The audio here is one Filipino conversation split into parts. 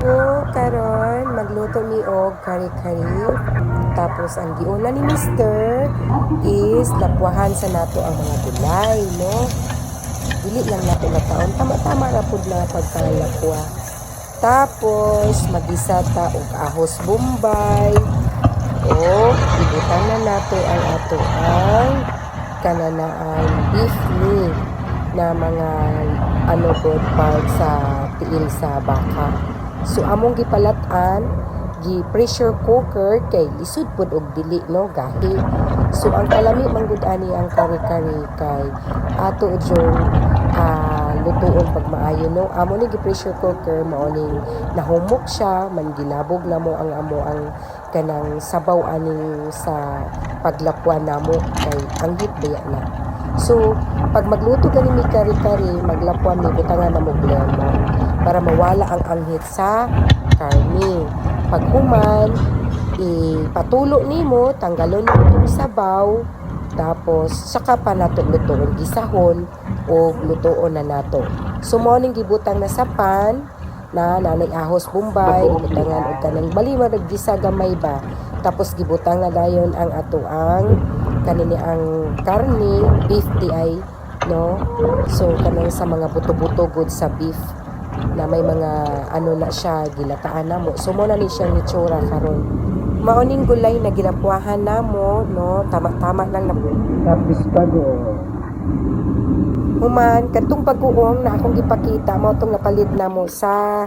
So, karon magluto mi og kari-kari. Tapos ang giuna ni Mister is lapuahan sa nato ang mga gulay, no? Dili lang nato lataon, tama-tama ra pud na pagkalapwa. Tapos magisa ta og ahos bombay. O ibutang na nato ang ato ang kananaan beef ni na mga good part sa tiil sa baka. So among gipalatan, gi pressure cooker kay lisod pud og dili no gahi. So ang kalami manggud ani ang kari-kari kay ato jung lutuon pag maayo no. Amo ni gi pressure cooker mao ning nahumok siya, man gilabog na mo ang amo ang kanang sabaw aning sa paglapwan namo kay ang hit baya na. So, pag magluto gani mi kari-kari, maglapwan mi butangan na mo lemon para mawala ang anghit sa karne. Pag human, ipatulo nimo, tanggalon mo itong sabaw, tapos saka pa nato lutoon, gisahon o lutoon na nato. So, morning gibutang na sa pan na nanay ahos bombay, gibutangan og kanang bali gisa gamay ba. Tapos gibutang na dayon ang atoang kanini ang karne, beef di ay no. So kanang sa mga buto-buto good sa beef na may mga ano na siya gilataan namo. So mo na ni siyang itsura karon. Maoning gulay na ginapuahan namo no, tama-tama lang na Tapos bago. human kadtong pag-uong na akong gipakita mo tong napalit namo sa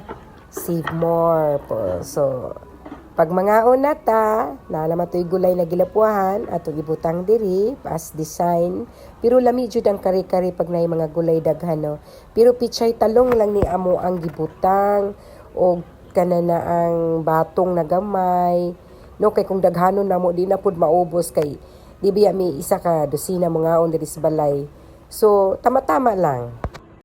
Save More po. So pag mangaon na ta, naalaman to'y gulay na gilapuahan at ibutang diri as design. Pero lami jud ang kari-kari pag naay mga gulay daghan no. Pero pichay talong lang ni amo ang gibutang o kanana ang batong na gamay. No kay kung daghanon namo di na pud maubos kay di biya mi isa ka dosina mangaon diri sa balay. So tama-tama lang.